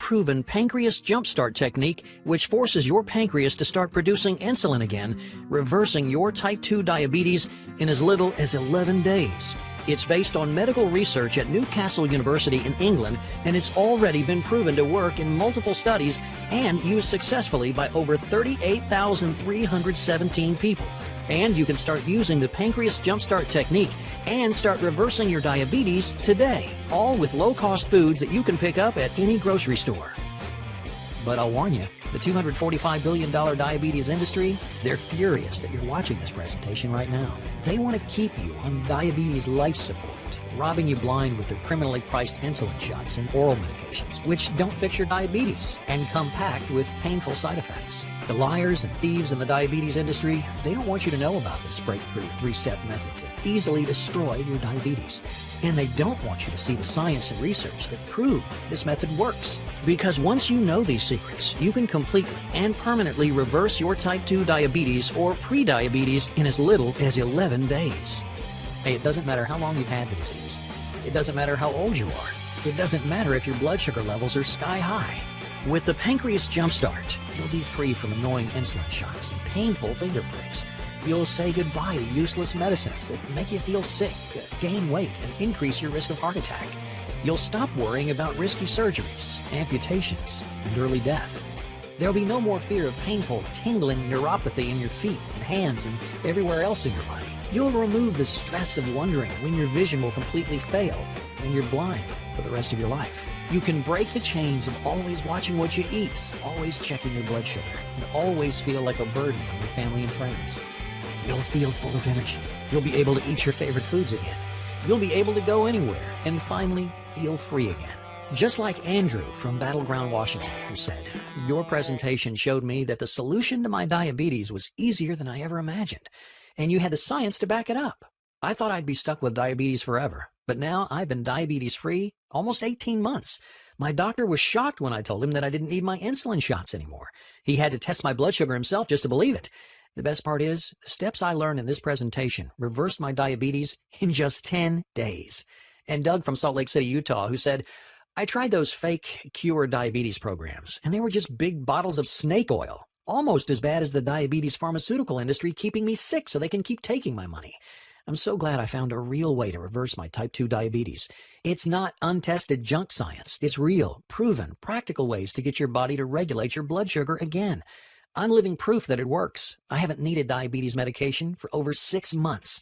proven pancreas jumpstart technique, which forces your pancreas to start producing insulin again, reversing your type 2 diabetes in as little as 11 days. It's based on medical research at Newcastle University in England, and it's already been proven to work in multiple studies and used successfully by over 38,317 people. And you can start using the Pancreas Jumpstart technique and start reversing your diabetes today, all with low-cost foods that you can pick up at any grocery store. But I'll warn you, the $245 billion diabetes industry, they're furious that you're watching this presentation right now. They want to keep you on diabetes life support, robbing you blind with their criminally priced insulin shots and oral medications, which don't fix your diabetes and come packed with painful side effects. The liars and thieves in the diabetes industry, they don't want you to know about this breakthrough three-step method to easily destroy your diabetes. And they don't want you to see the science and research that prove this method works. Because once you know these secrets, you can completely and permanently reverse your type 2 diabetes or pre-diabetes in as little as 11 days. Hey, it doesn't matter how long you've had the disease. It doesn't matter how old you are. It doesn't matter if your blood sugar levels are sky high. With the Pancreas Jumpstart, you'll be free from annoying insulin shots and painful finger pricks. You'll say goodbye to useless medicines that make you feel sick, gain weight, and increase your risk of heart attack. You'll stop worrying about risky surgeries, amputations, and early death. There'll be no more fear of painful, tingling neuropathy in your feet and hands and everywhere else in your body. You'll remove the stress of wondering when your vision will completely fail and you're blind for the rest of your life. You can break the chains of always watching what you eat, always checking your blood sugar, and always feel like a burden on your family and friends. You'll feel full of energy. You'll be able to eat your favorite foods again. You'll be able to go anywhere and finally feel free again. Just like Andrew from Battleground, Washington, who said, "Your presentation showed me that the solution to my diabetes was easier than I ever imagined, and you had the science to back it up. I thought I'd be stuck with diabetes forever, but now I've been diabetes-free almost 18 months. My doctor was shocked when I told him that I didn't need my insulin shots anymore. He had to test my blood sugar himself just to believe it. The best part is, the steps I learned in this presentation reversed my diabetes in just 10 days. And Doug from Salt Lake City, Utah, who said, "I tried those fake cure diabetes programs, and they were just big bottles of snake oil, almost as bad as the diabetes pharmaceutical industry keeping me sick so they can keep taking my money. I'm so glad I found a real way to reverse my type 2 diabetes. It's not untested junk science. It's real, proven, practical ways to get your body to regulate your blood sugar again. I'm living proof that it works. I haven't needed diabetes medication for over 6 months.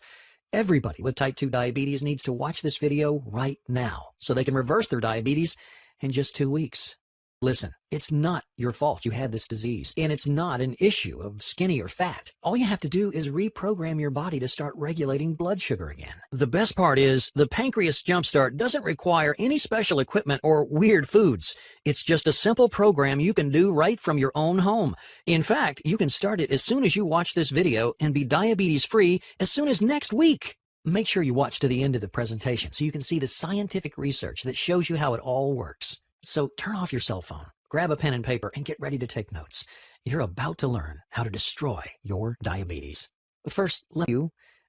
Everybody with type 2 diabetes needs to watch this video right now so they can reverse their diabetes in just 2 weeks. Listen, it's not your fault you have this disease, and it's not an issue of skinny or fat. All you have to do is reprogram your body to start regulating blood sugar again. The best part is, the Pancreas Jumpstart doesn't require any special equipment or weird foods. It's just a simple program you can do right from your own home. In fact, you can start it as soon as you watch this video and be diabetes-free as soon as next week. Make sure you watch to the end of the presentation so you can see the scientific research that shows you how it all works. So turn off your cell phone, grab a pen and paper, and get ready to take notes. You're about to learn how to destroy your diabetes. First,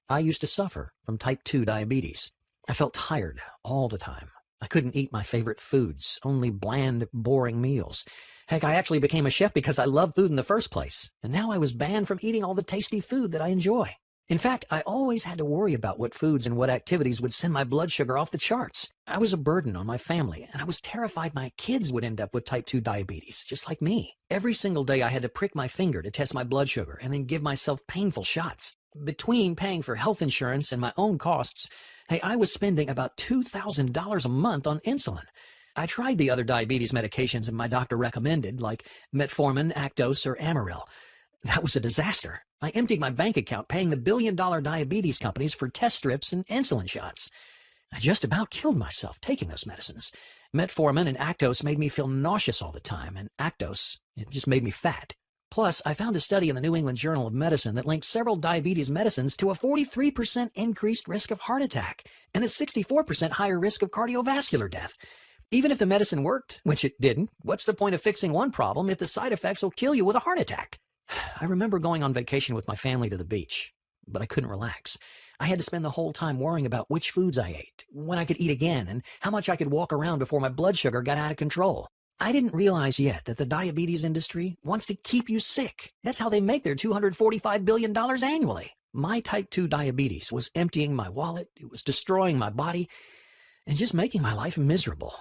I used to suffer from type 2 diabetes. I felt tired all the time. I couldn't eat my favorite foods, only bland, boring meals. Heck, I actually became a chef because I love food in the first place, and now I was banned from eating all the tasty food that I enjoy. In fact, I always had to worry about what foods and what activities would send my blood sugar off the charts. I was a burden on my family, and I was terrified my kids would end up with type 2 diabetes, just like me. Every single day I had to prick my finger to test my blood sugar and then give myself painful shots. Between paying for health insurance and my own costs, hey, I was spending about $2,000 a month on insulin. I tried the other diabetes medications that my doctor recommended, like metformin, Actos, or Amaryl. That was a disaster. I emptied my bank account paying the billion-dollar diabetes companies for test strips and insulin shots. I just about killed myself taking those medicines. Metformin and Actos made me feel nauseous all the time, and Actos, it just made me fat. Plus, I found a study in the New England Journal of Medicine that linked several diabetes medicines to a 43% increased risk of heart attack and a 64% higher risk of cardiovascular death. Even if the medicine worked, which it didn't, what's the point of fixing one problem if the side effects will kill you with a heart attack? I remember going on vacation with my family to the beach, but I couldn't relax. I had to spend the whole time worrying about which foods I ate, when I could eat again, and how much I could walk around before my blood sugar got out of control. I didn't realize yet that the diabetes industry wants to keep you sick. That's how they make their $245 billion annually. My type 2 diabetes was emptying my wallet, it was destroying my body, and just making my life miserable.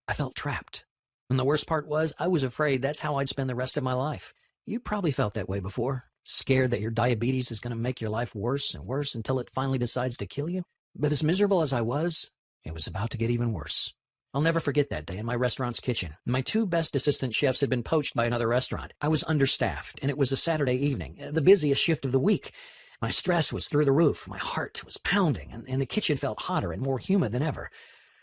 I felt trapped. And the worst part was, I was afraid that's how I'd spend the rest of my life. You probably felt that way before, scared that your diabetes is going to make your life worse and worse until it finally decides to kill you. But as miserable as I was, it was about to get even worse. I'll never forget that day in my restaurant's kitchen. My two best assistant chefs had been poached by another restaurant. I was understaffed, and it was a Saturday evening, the busiest shift of the week. My stress was through the roof, my heart was pounding, and the kitchen felt hotter and more humid than ever.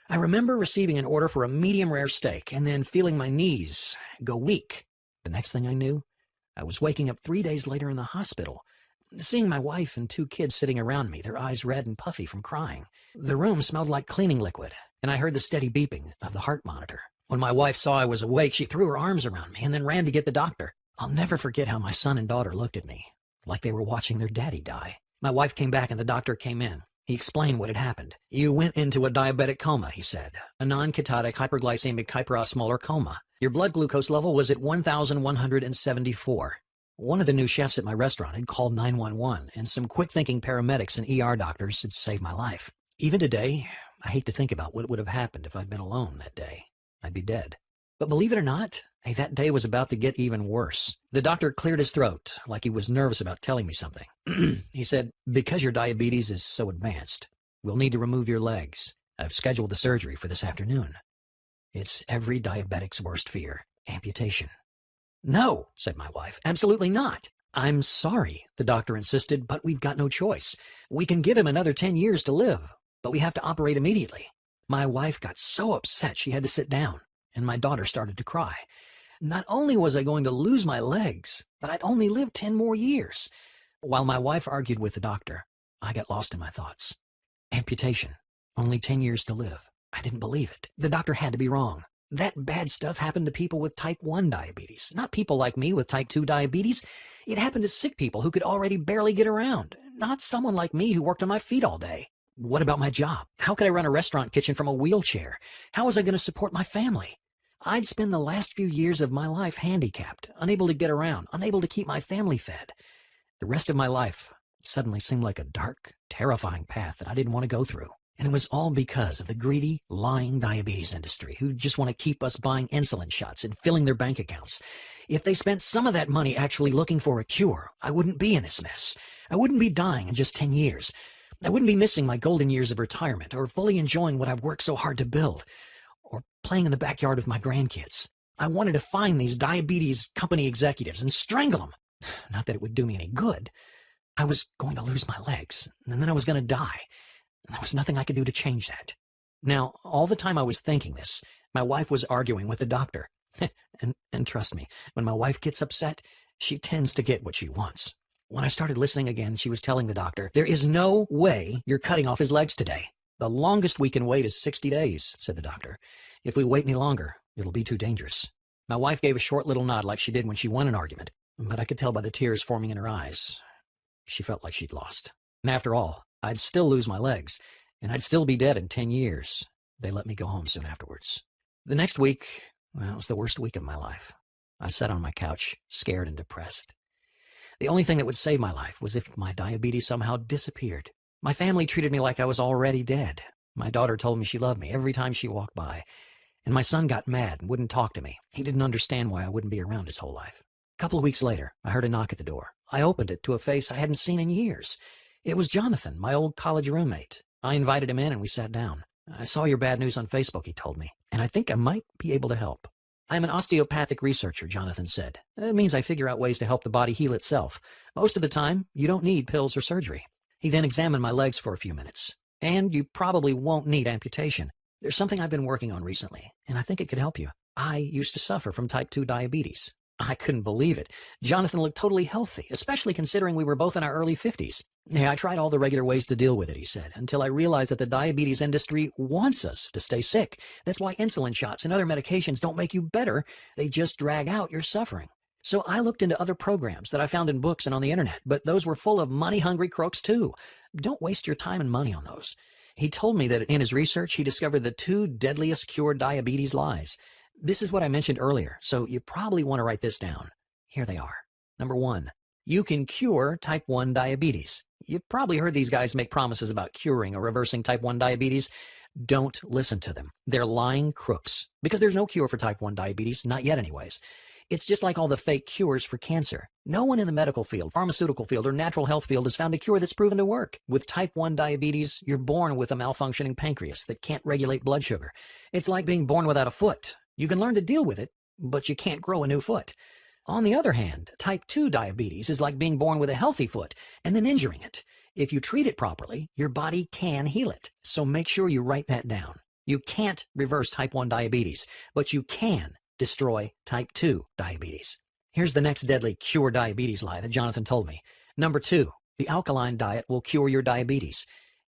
I remember receiving an order for a medium-rare steak and then feeling my knees go weak. The next thing I knew, I was waking up 3 days later in the hospital, seeing my wife and two kids sitting around me, their eyes red and puffy from crying. The room smelled like cleaning liquid, and I heard the steady beeping of the heart monitor. When my wife saw I was awake, she threw her arms around me and then ran to get the doctor. I'll never forget how my son and daughter looked at me, like they were watching their daddy die. My wife came back and the doctor came in. He explained what had happened. You went into a diabetic coma, he said. A non-ketotic hyperglycemic hyperosmolar coma. Your blood glucose level was at 1,174. One of the new chefs at my restaurant had called 911, and some quick-thinking paramedics and ER doctors had saved my life. Even today, I hate to think about what would have happened if I'd been alone that day. I'd be dead. But believe it or not, that day was about to get even worse. The doctor cleared his throat, like he was nervous about telling me something. He said, because your diabetes is so advanced, we'll need to remove your legs. I've scheduled the surgery for this afternoon. It's every diabetic's worst fear, amputation. No, said my wife, absolutely not. I'm sorry, the doctor insisted, but we've got no choice. We can give him another 10 years to live, but we have to operate immediately. My wife got so upset she had to sit down, and my daughter started to cry. Not only was I going to lose my legs, but I'd only lived 10 more years. While my wife argued with the doctor, I got lost in my thoughts. Amputation. Only 10 years to live. I didn't believe it. The doctor had to be wrong. That bad stuff happened to people with type 1 diabetes, not people like me with type 2 diabetes. It happened to sick people who could already barely get around, not someone like me who worked on my feet all day. What about my job? How could I run a restaurant kitchen from a wheelchair? How was I going to support my family? I'd spend the last few years of my life handicapped, unable to get around, unable to keep my family fed. The rest of my life suddenly seemed like a dark, terrifying path that I didn't want to go through. And it was all because of the greedy, lying diabetes industry who just want to keep us buying insulin shots and filling their bank accounts. If they spent some of that money actually looking for a cure, I wouldn't be in this mess. I wouldn't be dying in just 10 years. I wouldn't be missing my golden years of retirement or fully enjoying what I've worked so hard to build or playing in the backyard with my grandkids. I wanted to find these diabetes company executives and strangle them. Not that it would do me any good. I was going to lose my legs, and then I was going to die. There was nothing I could do to change that. Now, all the time I was thinking this, my wife was arguing with the doctor. and trust me, when my wife gets upset, she tends to get what she wants. When I started listening again, she was telling the doctor, there is no way you're cutting off his legs today. The longest we can wait is 60 days, said the doctor. If we wait any longer, it'll be too dangerous. My wife gave a short little nod like she did when she won an argument, but I could tell by the tears forming in her eyes. She felt like she'd lost. And after all, I'd still lose my legs, and I'd still be dead in 10 years. They let me go home soon afterwards. The next week, well, it was the worst week of my life. I sat on my couch, scared and depressed. The only thing that would save my life was if my diabetes somehow disappeared. My family treated me like I was already dead. My daughter told me she loved me every time she walked by, and my son got mad and wouldn't talk to me. He didn't understand why I wouldn't be around his whole life. A couple of weeks later, I heard a knock at the door. I opened it to a face I hadn't seen in years. It was Jonathan, my old college roommate. I invited him in and we sat down. I saw your bad news on Facebook, he told me, and I think I might be able to help. I'm an osteopathic researcher, Jonathan said. It means I figure out ways to help the body heal itself. Most of the time, you don't need pills or surgery. He then examined my legs for a few minutes. And you probably won't need amputation. There's something I've been working on recently, and I think it could help you. I used to suffer from type 2 diabetes. I couldn't believe it. Jonathan looked totally healthy, especially considering we were both in our early 50s. I tried all the regular ways to deal with it, he said, until I realized that the diabetes industry wants us to stay sick. That's why insulin shots and other medications don't make you better. They just drag out your suffering. So I looked into other programs that I found in books and on the internet, but those were full of money-hungry crooks too. Don't waste your time and money on those. He told me that in his research, he discovered the 2 deadliest cure diabetes lies. This is what I mentioned earlier, so you probably want to write this down. Here they are. Number 1, you can cure type 1 diabetes. You've probably heard these guys make promises about curing or reversing type 1 diabetes. Don't listen to them. They're lying crooks, because there's no cure for type 1 diabetes, not yet anyways. It's just like all the fake cures for cancer. No one in the medical field, pharmaceutical field, or natural health field has found a cure that's proven to work. With type 1 diabetes, you're born with a malfunctioning pancreas that can't regulate blood sugar. It's like being born without a foot. You can learn to deal with it, but you can't grow a new foot. On the other hand, type 2 diabetes is like being born with a healthy foot and then injuring it. If you treat it properly, your body can heal it. So make sure you write that down. You can't reverse type 1 diabetes, but you can destroy type 2 diabetes. Here's the next deadly cure diabetes lie that Jonathan told me. Number 2, the alkaline diet will cure your diabetes.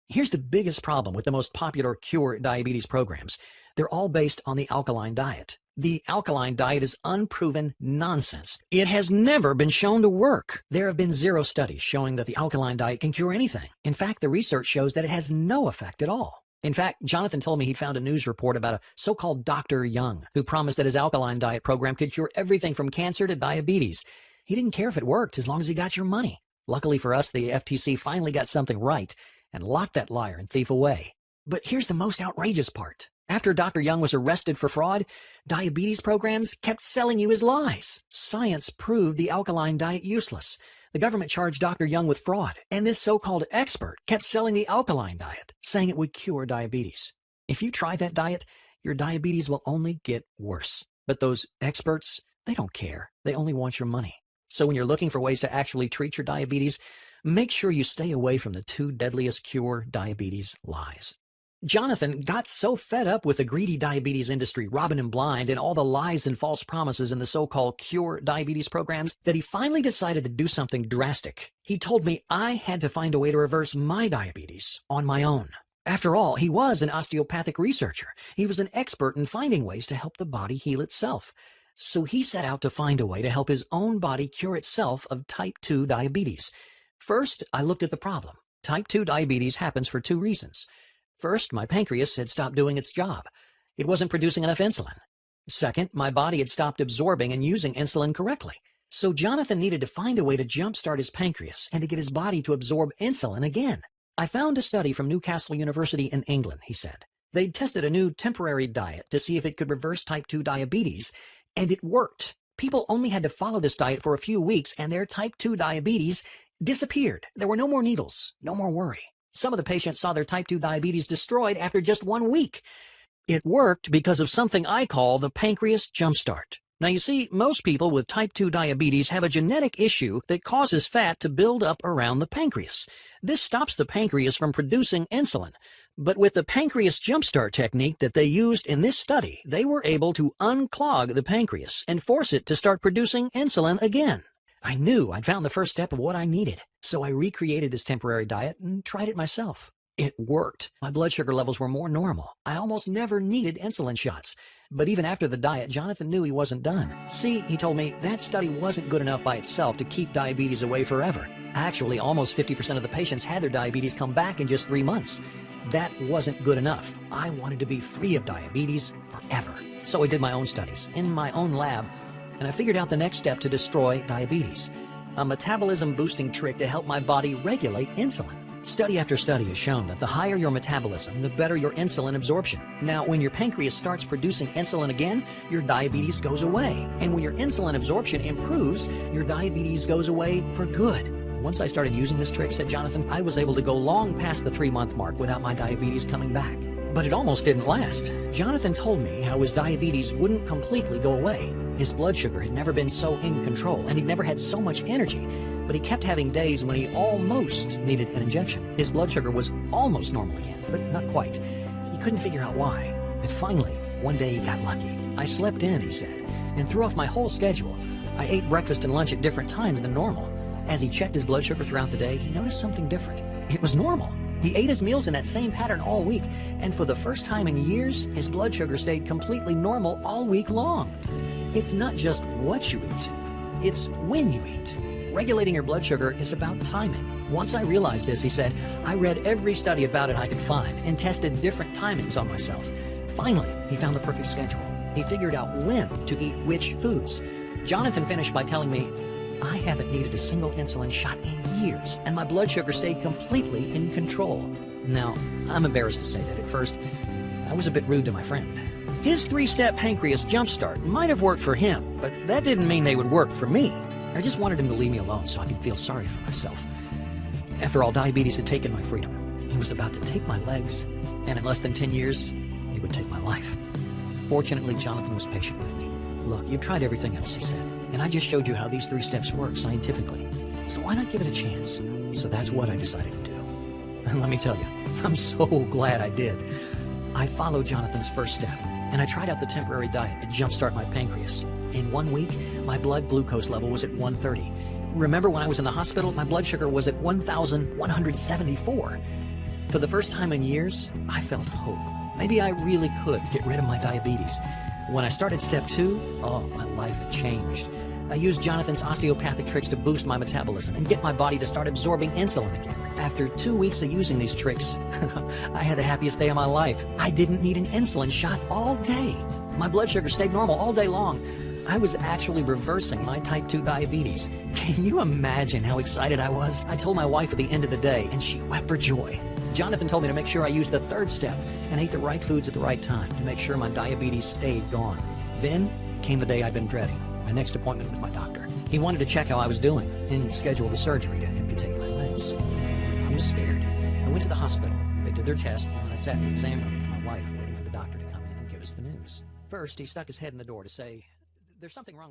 Here's the biggest problem with the most popular cure diabetes programs. They're all based on the alkaline diet. The alkaline diet is unproven nonsense. It has never been shown to work. There have been 0 studies showing that the alkaline diet can cure anything. In fact, the research shows that it has no effect at all. In fact, Jonathan told me he'd found a news report about a so-called Dr. Young who promised that his alkaline diet program could cure everything from cancer to diabetes. He didn't care if it worked as long as he got your money. Luckily for us, the FTC finally got something right and locked that liar and thief away. But here's the most outrageous part. After Dr. Young was arrested for fraud, diabetes programs kept selling you his lies. Science proved the alkaline diet useless. The government charged Dr. Young with fraud, and this so-called expert kept selling the alkaline diet, saying it would cure diabetes. If you try that diet, your diabetes will only get worse. But those experts, they don't care. They only want your money. So when you're looking for ways to actually treat your diabetes, make sure you stay away from the 2 deadliest cure diabetes lies. Jonathan got so fed up with the greedy diabetes industry robbing him blind and all the lies and false promises in the so-called cure diabetes programs that he finally decided to do something drastic. He told me I had to find a way to reverse my diabetes on my own. After all, he was an osteopathic researcher. He was an expert in finding ways to help the body heal itself. So he set out to find a way to help his own body cure itself of type 2 diabetes. First, I looked at the problem. Type 2 diabetes happens for 2 reasons. First, my pancreas had stopped doing its job. It wasn't producing enough insulin. Second, my body had stopped absorbing and using insulin correctly. So Jonathan needed to find a way to jumpstart his pancreas and to get his body to absorb insulin again. I found a study from Newcastle University in England, he said. They'd tested a new temporary diet to see if it could reverse type 2 diabetes, and it worked. People only had to follow this diet for a few weeks, and their type 2 diabetes disappeared. There were no more needles, no more worry. Some of the patients saw their type 2 diabetes destroyed after just 1 week. It worked because of something I call the pancreas jumpstart. Now you see, most people with type 2 diabetes have a genetic issue that causes fat to build up around the pancreas. This stops the pancreas from producing insulin. But with the pancreas jumpstart technique that they used in this study, they were able to unclog the pancreas and force it to start producing insulin again. I knew I'd found the first step of what I needed, so I recreated this temporary diet and tried it myself. It worked. My blood sugar levels were more normal. I almost never needed insulin shots. But even after the diet, Jonathan knew he wasn't done. See, he told me, that study wasn't good enough by itself to keep diabetes away forever. Actually, almost 50% of the patients had their diabetes come back in just 3 months. That wasn't good enough. I wanted to be free of diabetes forever. So I did my own studies in my own lab, and I figured out the next step to destroy diabetes. A metabolism-boosting trick to help my body regulate insulin. Study after study has shown that the higher your metabolism, the better your insulin absorption. Now, when your pancreas starts producing insulin again, your diabetes goes away. And when your insulin absorption improves, your diabetes goes away for good. Once I started using this trick, said Jonathan, I was able to go long past the 3-month mark without my diabetes coming back. But it almost didn't last. Jonathan told me how his diabetes wouldn't completely go away. His blood sugar had never been so in control, and he'd never had so much energy. But he kept having days when he almost needed an injection. His blood sugar was almost normal again, but not quite. He couldn't figure out why. And finally, one day he got lucky. I slept in, he said, and threw off my whole schedule. I ate breakfast and lunch at different times than normal. As he checked his blood sugar throughout the day, he noticed something different. It was normal. He ate his meals in that same pattern all week, and for the first time in years, his blood sugar stayed completely normal all week long. It's not just what you eat, it's when you eat. Regulating your blood sugar is about timing. Once I realized this, he said, I read every study about it I could find and tested different timings on myself. Finally, he found the perfect schedule. He figured out when to eat which foods. Jonathan finished by telling me, I haven't needed a single insulin shot in years, and my blood sugar stayed completely in control. Now, I'm embarrassed to say that at first, I was a bit rude to my friend. His 3-step pancreas jumpstart might have worked for him, but that didn't mean they would work for me. I just wanted him to leave me alone so I could feel sorry for myself. After all, diabetes had taken my freedom. He was about to take my legs, and in less than 10 years, he would take my life. Fortunately, Jonathan was patient with me. Look, you've tried everything else, he said, and I just showed you how these 3 steps work scientifically. So why not give it a chance? So that's what I decided to do. And let me tell you, I'm so glad I did. I followed Jonathan's first step, and I tried out the temporary diet to jumpstart my pancreas. In 1 week, my blood glucose level was at 130. Remember when I was in the hospital, my blood sugar was at 1,174. For the first time in years, I felt hope. Maybe I really could get rid of my diabetes. When I started step 2, oh, my life changed. I used Jonathan's osteopathic tricks to boost my metabolism and get my body to start absorbing insulin again. After 2 weeks of using these tricks, I had the happiest day of my life. I didn't need an insulin shot all day. My blood sugar stayed normal all day long. I was actually reversing my type 2 diabetes. Can you imagine how excited I was? I told my wife at the end of the day, and she wept for joy. Jonathan told me to make sure I used the 3rd step and ate the right foods at the right time to make sure my diabetes stayed gone. Then came the day I'd been dreading, my next appointment with my doctor. He wanted to check how I was doing and schedule the surgery to amputate my legs. I was scared. I went to the hospital. They did their test, and I sat in the exam room with my wife waiting for the doctor to come in and give us the news. First, he stuck his head in the door to say, there's something wrong with